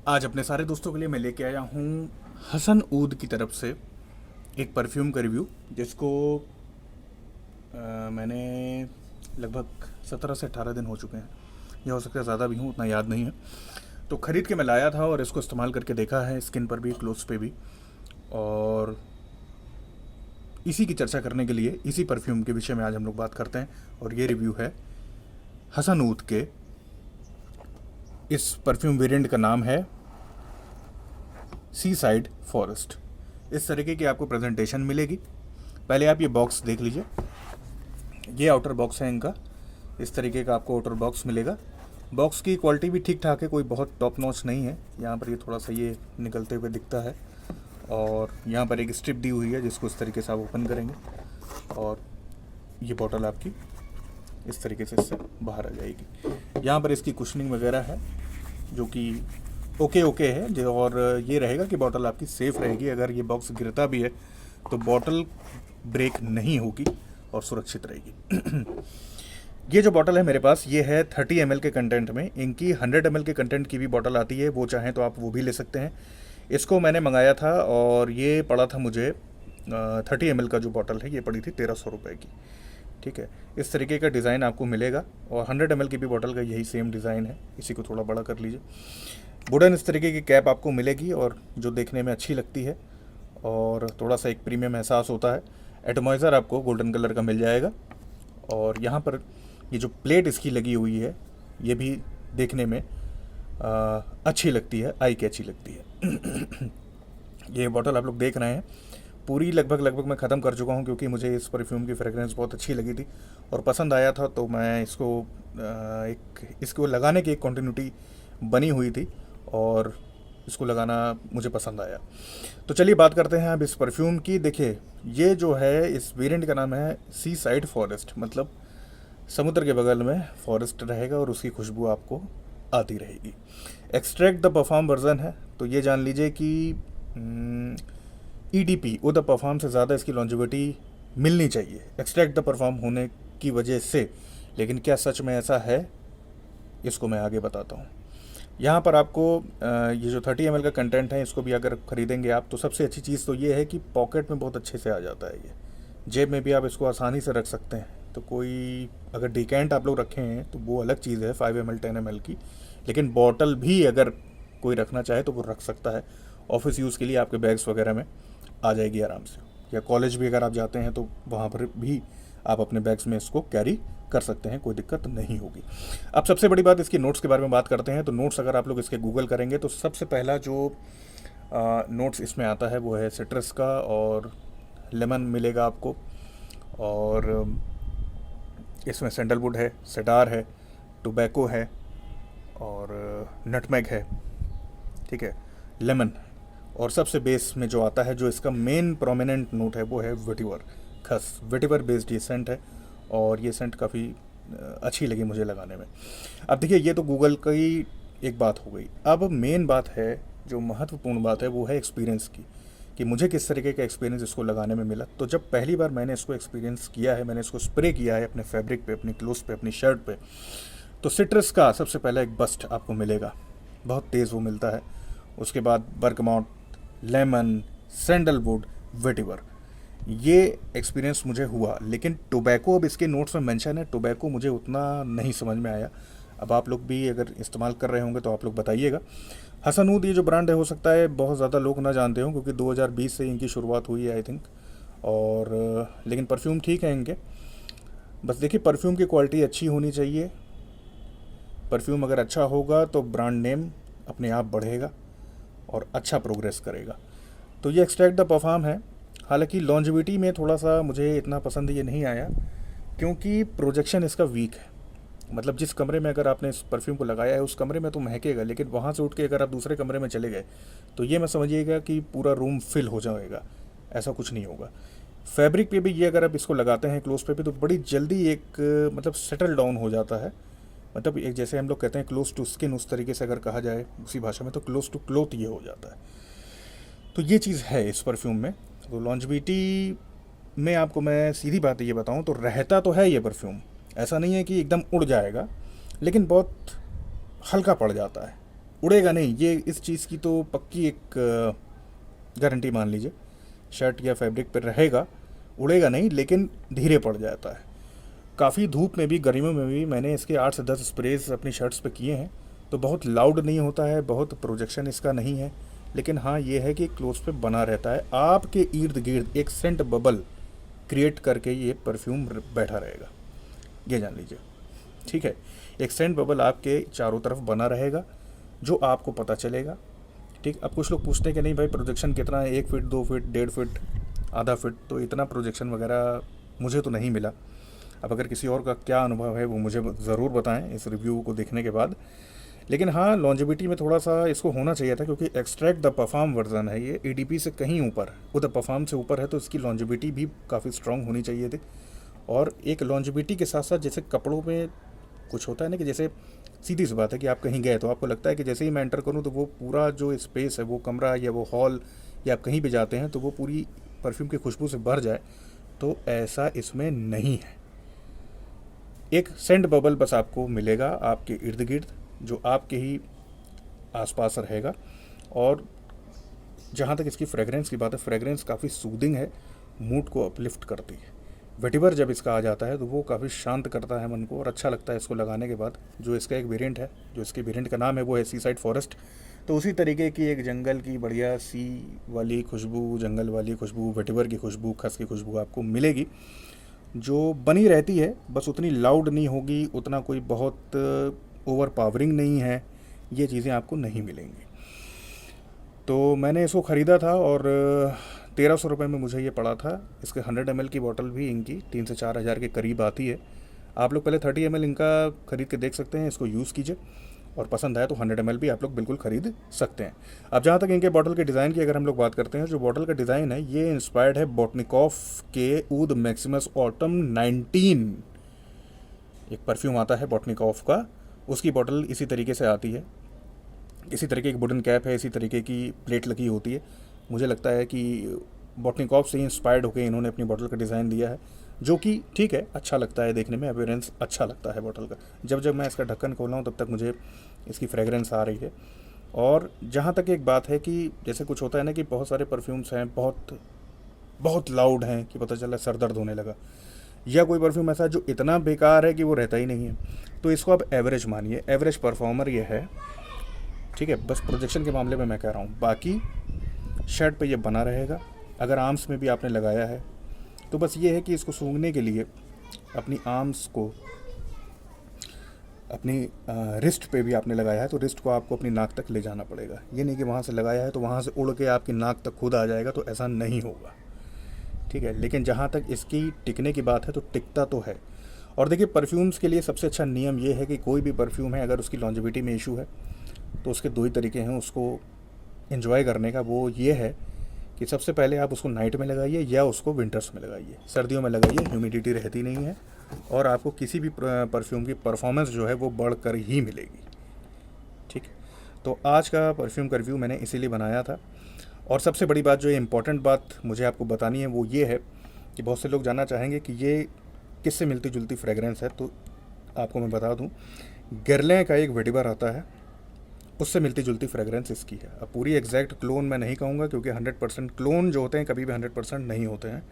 आज अपने सारे दोस्तों के लिए मैं लेके आया हूँ हसन ऊद की तरफ से एक परफ्यूम का रिव्यू, जिसको मैंने लगभग 17 से 18 दिन हो चुके हैं, या हो सकता है ज़्यादा भी हूँ, उतना याद नहीं है। तो ख़रीद के मैं लाया था और इसको इस्तेमाल करके देखा है, स्किन पर भी, क्लोथ्स पे भी। और इसी की चर्चा करने के लिए, इसी परफ्यूम के विषय में आज हम लोग बात करते हैं। और ये रिव्यू है हसन ऊद के। इस परफ्यूम वेरिएंट का नाम है सी साइड फॉरेस्ट। इस तरीके की आपको प्रेजेंटेशन मिलेगी। पहले आप ये बॉक्स देख लीजिए। ये आउटर बॉक्स है इनका। इस तरीके का आपको आउटर बॉक्स मिलेगा। बॉक्स की क्वालिटी भी ठीक ठाक है, कोई बहुत टॉप नॉच नहीं है। यहाँ पर ये थोड़ा सा ये निकलते हुए दिखता है, और यहाँ पर एक स्ट्रिप दी हुई है जिसको इस तरीके से आप ओपन करेंगे, और ये बॉटल आपकी इस तरीके से इससे बाहर आ जाएगी। यहाँ पर इसकी कुशनिंग वगैरह है जो कि ओके है जो, और ये रहेगा कि बॉटल आपकी सेफ़ रहेगी। अगर ये बॉक्स गिरता भी है तो बॉटल ब्रेक नहीं होगी और सुरक्षित रहेगी। ये जो बॉटल है मेरे पास, ये है 30 ml के कंटेंट में। इनकी 100 ml के कंटेंट की भी बॉटल आती है, वो चाहें तो आप वो भी ले सकते हैं। इसको मैंने मंगाया था और ये पड़ा था मुझे 30 ml का जो बॉटल है ये पड़ी थी 1300 रुपये की। ठीक है, इस तरीके का डिज़ाइन आपको मिलेगा, और 100 ml की भी बॉटल का यही सेम डिज़ाइन है। इसी को थोड़ा बड़ा कर लीजिए। वुडन इस तरीके की कैप आपको मिलेगी, और जो देखने में अच्छी लगती है और थोड़ा सा एक प्रीमियम एहसास होता है। एटमाइज़र आपको गोल्डन कलर का मिल जाएगा, और यहाँ पर ये जो प्लेट इसकी लगी हुई है ये भी देखने में अच्छी लगती है, आई कैची लगती है। ये बॉटल आप लोग देख रहे हैं पूरी लगभग मैं ख़त्म कर चुका हूँ, क्योंकि मुझे इस परफ्यूम की फ्रेगरेंस बहुत अच्छी लगी थी और पसंद आया था। तो मैं इसको लगाने की एक कंटिन्यूटी बनी हुई थी, और इसको लगाना मुझे पसंद आया। तो चलिए बात करते हैं अब इस परफ्यूम की। देखिए, ये जो है, इस वेरिएंट का नाम है सी साइड फॉरेस्ट, मतलब समुद्र के बगल में फॉरेस्ट रहेगा और उसकी खुशबू आपको आती रहेगी। एक्सट्रैक्ट द परफॉर्म वर्जन है, तो ये जान लीजिए कि EDP वो द परफॉर्म से ज़्यादा इसकी लॉन्जिविटी मिलनी चाहिए एक्सट्रैक्ट द परफॉर्म होने की वजह से। लेकिन क्या सच में ऐसा है, इसको मैं आगे बताता हूँ। यहाँ पर आपको ये जो 30 ml का कंटेंट है, इसको भी अगर ख़रीदेंगे आप, तो सबसे अच्छी चीज़ तो ये है कि पॉकेट में बहुत अच्छे से आ जाता है। ये जेब में भी आप इसको आसानी से रख सकते हैं। तो कोई अगर डिकेंट आप लोग रखे हैं तो वो अलग चीज़ है, 5 ml 10 ml की, लेकिन बॉटल भी अगर कोई रखना चाहे तो वो रख सकता है। ऑफिस यूज़ के लिए आपके बैग्स वगैरह में आ जाएगी आराम से, या कॉलेज भी अगर आप जाते हैं तो वहाँ पर भी आप अपने बैग्स में इसको कैरी कर सकते हैं, कोई दिक्कत नहीं होगी। अब सबसे बड़ी बात, इसकी नोट्स के बारे में बात करते हैं। तो नोट्स अगर आप लोग इसके गूगल करेंगे तो सबसे पहला जो नोट्स इसमें आता है वो है सिट्रस का, और लेमन मिलेगा आपको, और इसमें सैंडलवुड है, सेडार है, टोबैको है, और नटमेग है। ठीक है, लेमन। और सबसे बेस में जो आता है, जो इसका मेन प्रोमिनेंट नोट है, वो है वेटिवर, खस। वेटिवर बेस्ड ये सेंट है, और ये सेंट काफ़ी अच्छी लगी मुझे लगाने में। अब देखिए, ये तो गूगल की एक बात हो गई। अब मेन बात है, जो महत्वपूर्ण बात है, वो है एक्सपीरियंस की, कि मुझे किस तरीके का एक्सपीरियंस इसको लगाने में मिला। तो जब पहली बार मैंने इसको एक्सपीरियंस किया है, मैंने इसको स्प्रे किया है अपने फैब्रिक पे, अपनी क्लोथ्स पे, अपनी शर्ट पे, तो सिट्रस का सबसे पहले एक बस्ट आपको मिलेगा, बहुत तेज़ वो मिलता है। उसके बाद बर्गमॉट, लेमन, सैंडलवुड, वेटिवर, ये एक्सपीरियंस मुझे हुआ। लेकिन टोबैको, अब इसके नोट्स में मेंशन है, टोबैको मुझे उतना नहीं समझ में आया। अब आप लोग भी अगर इस्तेमाल कर रहे होंगे तो आप लोग बताइएगा। हसन ऊद ये जो ब्रांड है, हो सकता है बहुत ज़्यादा लोग ना जानते हों, क्योंकि 2020 से इनकी शुरुआत हुई है आई थिंक। और लेकिन परफ्यूम ठीक है इनके। बस देखिए, परफ्यूम की क्वालिटी अच्छी होनी चाहिए। परफ्यूम अगर अच्छा होगा तो ब्रांड नेम अपने आप बढ़ेगा और अच्छा प्रोग्रेस करेगा। तो ये एक्सट्रैक्ट द परफॉर्म है। हालांकि लॉन्जिविटी में थोड़ा सा मुझे इतना पसंद ये नहीं आया, क्योंकि प्रोजेक्शन इसका वीक है। मतलब जिस कमरे में अगर आपने इस परफ्यूम को लगाया है, उस कमरे में तो महकेगा, लेकिन वहाँ से उठ के अगर आप दूसरे कमरे में चले गए तो ये मैं समझिएगा कि पूरा रूम फिल हो जाएगा। ऐसा कुछ नहीं होगा। फैब्रिक पे भी ये अगर आप इसको लगाते हैं क्लोज पे भी, तो बड़ी जल्दी एक मतलब सेटल डाउन हो जाता है। मतलब एक, जैसे हम लोग कहते हैं क्लोज टू स्किन, उस तरीके से अगर कहा जाए उसी भाषा में, तो क्लोज टू क्लोथ ये हो जाता है। तो ये चीज़ है इस परफ्यूम में। तो लॉन्जिविटी में आपको मैं सीधी बात ये बताऊं तो रहता तो है ये परफ्यूम, ऐसा नहीं है कि एकदम उड़ जाएगा, लेकिन बहुत हल्का पड़ जाता है। उड़ेगा नहीं, ये इस चीज़ की तो पक्की एक गारंटी मान लीजिए। शर्ट या फैब्रिक पर रहेगा, उड़ेगा नहीं, लेकिन धीरे पड़ जाता है। काफ़ी धूप में भी, गर्मियों में भी मैंने इसके 8 से 10 स्प्रेज अपनी शर्ट्स पे किए हैं, तो बहुत लाउड नहीं होता है, बहुत प्रोजेक्शन इसका नहीं है, लेकिन हाँ ये है कि क्लोथ्स पे बना रहता है। आपके इर्द गिर्द एक सेंट बबल क्रिएट करके ये परफ्यूम बैठा रहेगा, ये जान लीजिए। ठीक है, एक सेंट बबल आपके चारों तरफ बना रहेगा, जो आपको पता चलेगा। ठीक, अब कुछ लोग पूछते हैं कि नहीं भाई प्रोजेक्शन कितना है, 1 फीट, 2 फीट, 1.5 फीट, आधा फीट, तो इतना प्रोजेक्शन वगैरह मुझे तो नहीं मिला। अब अगर किसी और का क्या अनुभव है वो मुझे ज़रूर बताएं इस रिव्यू को देखने के बाद। लेकिन हाँ, लॉन्जेविटी में थोड़ा सा इसको होना चाहिए था, क्योंकि एक्सट्रैक्ट द परफॉर्म वर्जन है ये, ईडीपी से कहीं ऊपर, वो द परफॉर्म से ऊपर है, तो इसकी लॉन्जेविटी भी काफ़ी स्ट्रांग होनी चाहिए थी। और एक लॉन्जेविटी के साथ साथ जैसे कपड़ों में कुछ होता है ना, कि जैसे सीधी सी बात है कि आप कहीं गए तो आपको लगता है कि जैसे ही मैं एंटर करूँ तो वो पूरा जो स्पेस है, वो कमरा या वो हॉल या आप कहीं भी जाते हैं तो वो पूरी परफ्यूम की खुशबू से भर जाए, तो ऐसा इसमें नहीं है। एक सेंट बबल बस आपको मिलेगा आपके इर्द गिर्द, जो आपके ही आसपास रहेगा। और जहाँ तक इसकी फ्रेगरेंस की बात है, फ्रेगरेंस काफ़ी सूदिंग है, मूड को अपलिफ्ट करती है। वेटिवर जब इसका आ जाता है तो वो काफ़ी शांत करता है मन को, और अच्छा लगता है इसको लगाने के बाद। जो इसका एक वेरिएंट है, जो इसके वेरिएंट का नाम है वो है सी साइड फॉरेस्ट, तो उसी तरीके की एक जंगल की बढ़िया सी वाली खुशबू, जंगल वाली खुशबू, वेटिवर की खुशबू, खस की खुशबू आपको मिलेगी, जो बनी रहती है। बस उतनी लाउड नहीं होगी, उतना कोई बहुत ओवर पावरिंग नहीं है, ये चीज़ें आपको नहीं मिलेंगी। तो मैंने इसको ख़रीदा था और 1300 रुपये में मुझे ये पड़ा था। इसके 100 ml की बॉटल भी इनकी 3 से 4 हज़ार के करीब आती है। आप लोग पहले 30 ml इनका ख़रीद के देख सकते हैं, इसको यूज़ कीजिए, और पसंद आया तो 100 ml भी आप लोग बिल्कुल ख़रीद सकते हैं। अब जहाँ तक इनके बॉटल के डिज़ाइन की अगर हम लोग बात करते हैं, जो बॉटल का डिज़ाइन है ये इंस्पायर्ड है बॉटनिकॉफ के ऊद मैक्सिमस ऑटम 19, एक परफ्यूम आता है बॉटनिकॉफ का, उसकी बॉटल इसी तरीके से आती है। इसी तरीके की वुडन कैप है, इसी तरीके की प्लेट लगी होती है। मुझे लगता है कि बॉटनिकॉफ से ही इंस्पायर्ड होकर इन्होंने अपनी बॉटल का डिज़ाइन दिया है, जो कि ठीक है, अच्छा लगता है देखने में, अपीयरेंस अच्छा लगता है बॉटल का। जब जब मैं इसका ढक्कन खोला हूँ तब तक मुझे इसकी फ्रेगरेंस आ रही है। और जहाँ तक एक बात है कि जैसे कुछ होता है ना कि बहुत सारे परफ्यूम्स हैं बहुत बहुत लाउड हैं कि पता चला सर दर्द होने लगा, या कोई परफ्यूम ऐसा जो इतना बेकार है कि वो रहता ही नहीं है, तो इसको आप एवरेज मानिए, एवरेज परफॉर्मर ये है। ठीक है, बस प्रोजेक्शन के मामले में मैं कह रहा हूँ, बाकी शर्ट पे ये बना रहेगा। अगर आर्म्स में भी आपने लगाया है तो बस ये है कि इसको सूंघने के लिए अपनी आर्म्स को, अपनी रिस्ट पे भी आपने लगाया है तो रिस्ट को आपको अपनी नाक तक ले जाना पड़ेगा। ये नहीं कि वहाँ से लगाया है तो वहाँ से उड़ के आपकी नाक तक खुद आ जाएगा, तो ऐसा नहीं होगा। ठीक है, लेकिन जहाँ तक इसकी टिकने की बात है तो टिकता तो है। और देखिए, परफ्यूम्स के लिए सबसे अच्छा नियम ये है कि कोई भी परफ्यूम है अगर उसकी लॉन्जेविटी में इशू है तो उसके दो ही तरीके हैं उसको एंजॉय करने का। वो ये है कि सबसे पहले आप उसको नाइट में लगाइए या उसको विंटर्स में लगाइए। सर्दियों में लगाइए, ह्यूमिडिटी रहती नहीं है और आपको किसी भी परफ्यूम की परफॉर्मेंस जो है वो बढ़कर ही मिलेगी। ठीक, तो आज का परफ्यूम का रिव्यू मैंने इसीलिए बनाया था। और सबसे बड़ी बात, जो इम्पॉर्टेंट बात मुझे आपको बतानी है, वो ये है कि बहुत से लोग जानना चाहेंगे कि ये किससे मिलती जुलती फ्रेगरेंस है। तो आपको मैं बता दूं, गुerlain का एक वेटिवर आता है, उससे मिलती जुलती फ्रेगरेंस इसकी है। अब पूरी एग्जैक्ट क्लोन मैं नहीं कहूँगा, क्योंकि 100% क्लोन जो होते हैं कभी भी 100% नहीं होते हैं,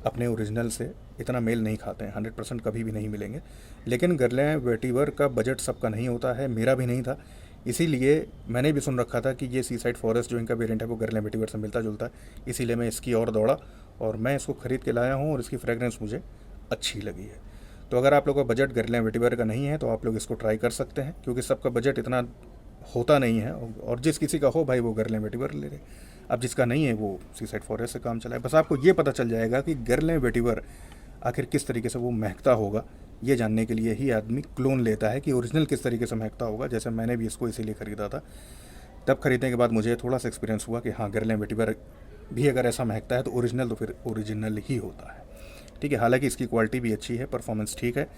अपने ओरिजिनल से इतना मेल नहीं खाते हैं, 100% कभी भी नहीं मिलेंगे। लेकिन गुerlain वेटिवर का बजट सबका नहीं होता है, मेरा भी नहीं था, इसीलिए मैंने भी सुन रखा था कि ये सी साइड फॉरेस्ट जो इनका वेरिएंट है वो गुerlain वेटिवर से मिलता जुलता है, इसीलिए मैं इसकी ओर दौड़ा और मैं इसको ख़रीद के लाया हूँ और इसकी फ्रेगरेंस मुझे अच्छी लगी है। तो अगर आप लोगों का बजट गुerlain वेटिवर का नहीं है तो आप लोग इसको ट्राई कर सकते हैं, क्योंकि सबका बजट इतना होता नहीं है, और जिस किसी का हो भाई वो गुerlain वेटिवर ले रहे। अब जिसका नहीं है वो सी साइड फॉरेस्ट से काम चलाए। बस आपको ये पता चल जाएगा कि गुerlain वेटिवर आखिर किस तरीके से वो महकता होगा, ये जानने के लिए ही आदमी क्लोन लेता है कि ओरिजिनल किस तरीके से महकता होगा। जैसे मैंने भी इसको इसीलिए ख़रीदा था, तब ख़रीदने के बाद मुझे थोड़ा सा एक्सपीरियंस हुआ कि हाँ, गुerlain वेटिवर भी अगर ऐसा महकता है तो ओरिजिनल तो फिर ओरिजिनल ही होता है। ठीक है, हालांकि इसकी क्वालिटी भी अच्छी है, परफॉर्मेंस ठीक है।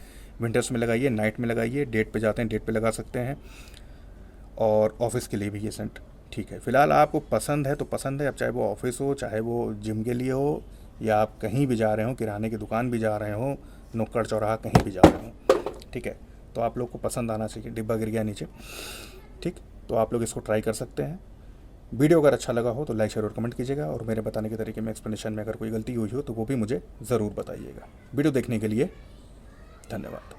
विंटर्स में लगाइए, नाइट में लगाइए, डेट पे जाते हैं डेट पे लगा सकते हैं, और ऑफिस के लिए भी ये सेंट ठीक है। फ़िलहाल आपको पसंद है तो पसंद है, अब चाहे वो ऑफिस हो, चाहे वो जिम के लिए हो, या आप कहीं भी जा रहे हो, किराने की दुकान भी जा रहे हो, नुक्कड़ चौराहा कहीं भी जा रहे हो, ठीक है, तो आप लोग को पसंद आना चाहिए। डिब्बा गिर गया नीचे, ठीक। तो आप लोग इसको ट्राई कर सकते हैं। वीडियो अगर अच्छा लगा हो तो लाइक शेयर और कमेंट कीजिएगा, और मेरे बताने के तरीके में एक्सप्लेनेशन में अगर कोई गलती हुई हो तो वो भी मुझे ज़रूर बताइएगा। वीडियो देखने के लिए धन्यवाद।